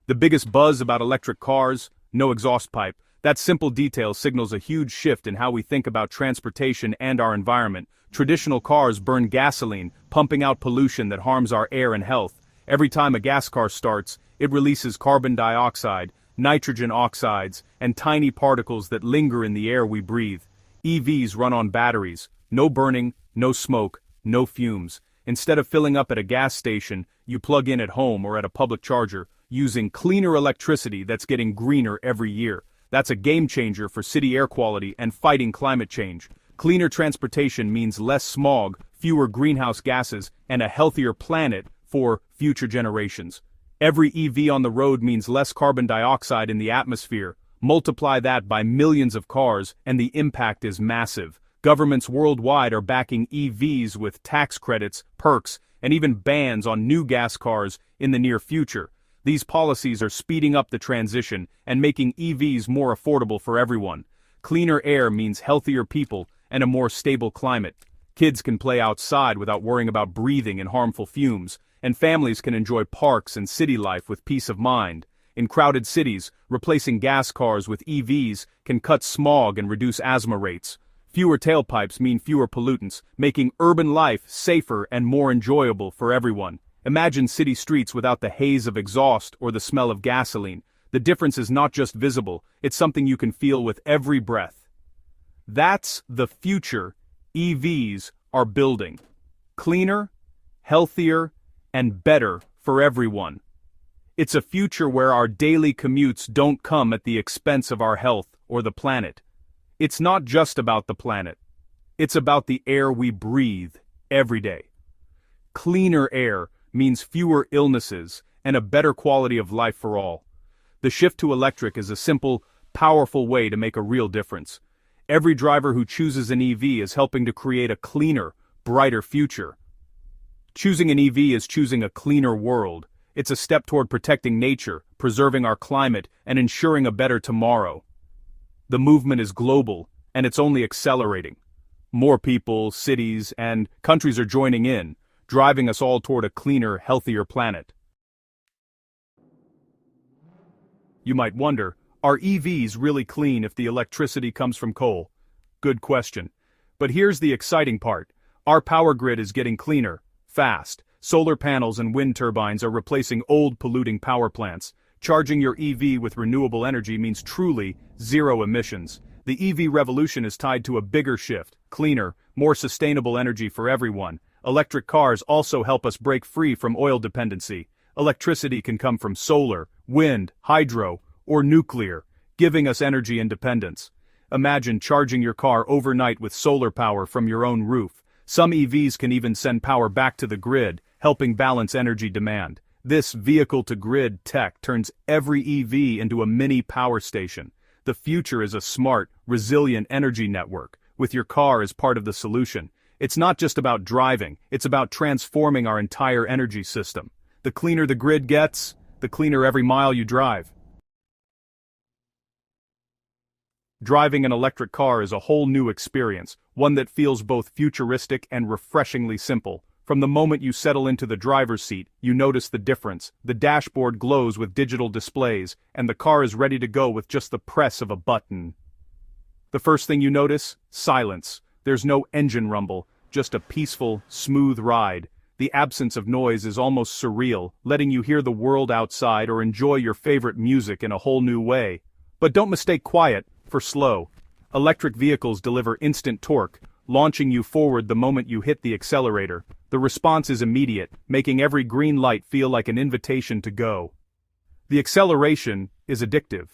The biggest buzz about electric cars? No exhaust pipe. That simple detail signals a huge shift in how we think about transportation and our environment. Traditional cars burn gasoline, pumping out pollution that harms our air and health. Every time a gas car starts, it releases carbon dioxide, nitrogen oxides, and tiny particles that linger in the air we breathe. EVs run on batteries. No burning, no smoke, no fumes. Instead of filling up at a gas station, you plug in at home or at a public charger, using cleaner electricity that's getting greener every year. That's a game changer for city air quality and fighting climate change. Cleaner transportation means less smog, fewer greenhouse gases, and a healthier planet for future generations. Every EV on the road means less carbon dioxide in the atmosphere. Multiply that by millions of cars, and the impact is massive. Governments worldwide are backing EVs with tax credits, perks, and even bans on new gas cars in the near future. These policies are speeding up the transition and making EVs more affordable for everyone. Cleaner air means healthier people and a more stable climate. Kids can play outside without worrying about breathing in harmful fumes, and families can enjoy parks and city life with peace of mind. In crowded cities, replacing gas cars with EVs can cut smog and reduce asthma rates. Fewer tailpipes mean fewer pollutants, making urban life safer and more enjoyable for everyone. Imagine city streets without the haze of exhaust or the smell of gasoline. The difference is not just visible, it's something you can feel with every breath. That's the future EVs are building. Cleaner, healthier, and better for everyone. It's a future where our daily commutes don't come at the expense of our health or the planet. It's not just about the planet. It's about the air we breathe every day. Cleaner air means fewer illnesses and a better quality of life for all. The shift to electric is a simple, powerful way to make a real difference. Every driver who chooses an EV is helping to create a cleaner, brighter future. Choosing an EV is choosing a cleaner world. It's a step toward protecting nature, preserving our climate, and ensuring a better tomorrow. The movement is global, and it's only accelerating. More people, cities, and countries are joining in, driving us all toward a cleaner, healthier planet. You might wonder, are EVs really clean if the electricity comes from coal? Good question. But here's the exciting part. Our power grid is getting cleaner, fast. Solar panels and wind turbines are replacing old polluting power plants. Charging your EV with renewable energy means truly zero emissions. The EV revolution is tied to a bigger shift, cleaner, more sustainable energy for everyone. Electric cars also help us break free from oil dependency. Electricity can come from solar, wind, hydro, or nuclear, giving us energy independence. Imagine charging your car overnight with solar power from your own roof. Some EVs can even send power back to the grid, helping balance energy demand. This vehicle-to-grid tech turns every EV into a mini power station. The future is a smart, resilient energy network, with your car as part of the solution. It's not just about driving, it's about transforming our entire energy system. The cleaner the grid gets, the cleaner every mile you drive. Driving an electric car is a whole new experience, one that feels both futuristic and refreshingly simple. From the moment you settle into the driver's seat, you notice the difference. The dashboard glows with digital displays, and the car is ready to go with just the press of a button. The first thing you notice? Silence. There's no engine rumble, just a peaceful, smooth ride. The absence of noise is almost surreal, letting you hear the world outside or enjoy your favorite music in a whole new way. But don't mistake quiet for slow. Electric vehicles deliver instant torque, launching you forward the moment you hit the accelerator. The response is immediate, making every green light feel like an invitation to go. The acceleration is addictive.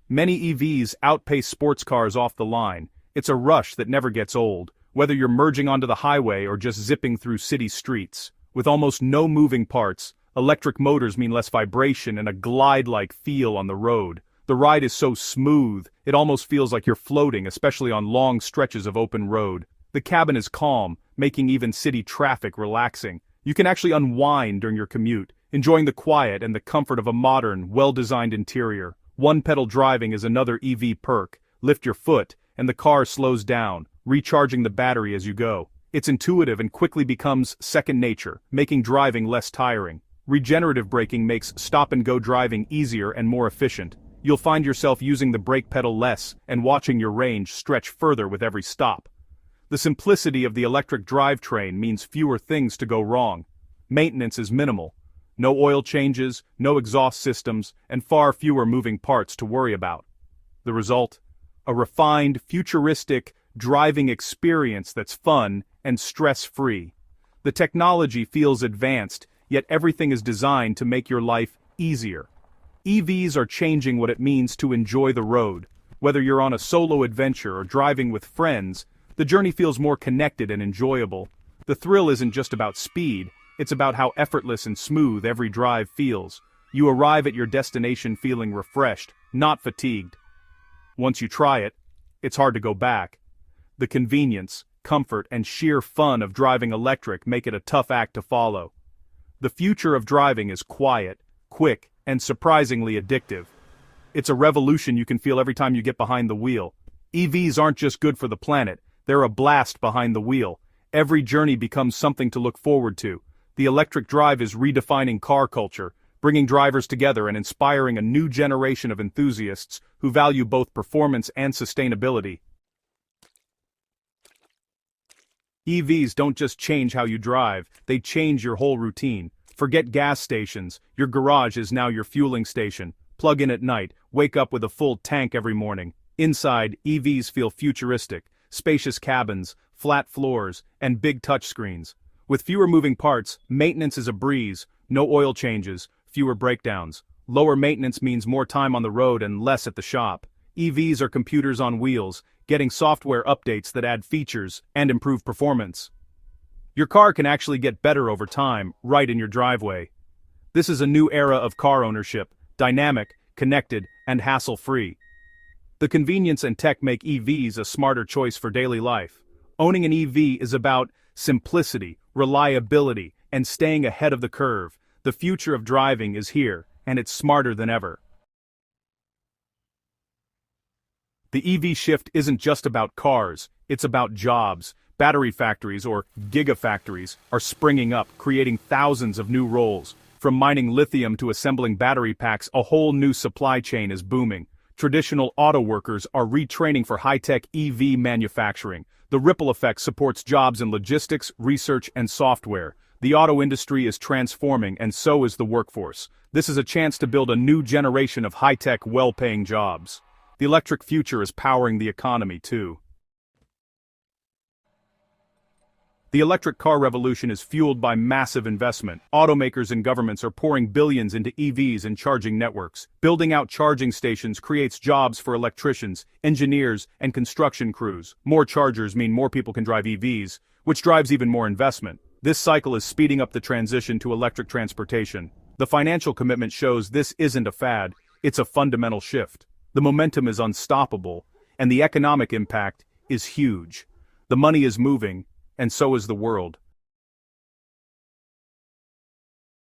Many EVs outpace sports cars off the line. It's a rush that never gets old, whether you're merging onto the highway or just zipping through city streets. With almost no moving parts, electric motors mean less vibration and a glide-like feel on the road. The ride is so smooth, it almost feels like you're floating, especially on long stretches of open road. The cabin is calm, making even city traffic relaxing. You can actually unwind during your commute, enjoying the quiet and the comfort of a modern, well-designed interior. One-pedal driving is another EV perk. Lift your foot, and the car slows down, recharging the battery as you go. It's intuitive and quickly becomes second nature, making driving less tiring. Regenerative braking makes stop-and-go driving easier and more efficient. You'll find yourself using the brake pedal less and watching your range stretch further with every stop. The simplicity of the electric drivetrain means fewer things to go wrong. Maintenance is minimal. No oil changes, no exhaust systems, and far fewer moving parts to worry about. The result? A refined, futuristic driving experience that's fun and stress-free. The technology feels advanced, yet everything is designed to make your life easier. EVs are changing what it means to enjoy the road. Whether you're on a solo adventure or driving with friends, the journey feels more connected and enjoyable. The thrill isn't just about speed, it's about how effortless and smooth every drive feels. You arrive at your destination feeling refreshed, not fatigued. Once you try it, it's hard to go back. The convenience, comfort, and sheer fun of driving electric make it a tough act to follow. The future of driving is quiet, quick, and surprisingly addictive. It's a revolution you can feel every time you get behind the wheel. EVs aren't just good for the planet, they're a blast behind the wheel. Every journey becomes something to look forward to. The electric drive is redefining car culture, bringing drivers together and inspiring a new generation of enthusiasts who value both performance and sustainability. EVs don't just change how you drive, they change your whole routine. Forget gas stations, your garage is now your fueling station. Plug in at night, wake up with a full tank every morning. Inside, EVs feel futuristic, spacious cabins, flat floors, and big touchscreens. With fewer moving parts, maintenance is a breeze, no oil changes, fewer breakdowns. Lower maintenance means more time on the road and less at the shop. EVs are computers on wheels, getting software updates that add features and improve performance. Your car can actually get better over time, right in your driveway. This is a new era of car ownership, dynamic, connected, and hassle-free. The convenience and tech make EVs a smarter choice for daily life. Owning an EV is about simplicity, reliability, and staying ahead of the curve. The future of driving is here, and it's smarter than ever. The EV shift isn't just about cars, it's about jobs. Battery factories, or gigafactories, are springing up, creating thousands of new roles. From mining lithium to assembling battery packs, a whole new supply chain is booming. Traditional auto workers are retraining for high-tech EV manufacturing. The ripple effect supports jobs in logistics, research, and software. The auto industry is transforming, and so is the workforce. This is a chance to build a new generation of high-tech, well-paying jobs. The electric future is powering the economy, too. The electric car revolution is fueled by massive investment. Automakers and governments are pouring billions into EVs and charging networks. Building out charging stations creates jobs for electricians, engineers, and construction crews. More chargers mean more people can drive EVs, which drives even more investment. This cycle is speeding up the transition to electric transportation. The financial commitment shows this isn't a fad, it's a fundamental shift. The momentum is unstoppable, and the economic impact is huge. The money is moving, and so is the world.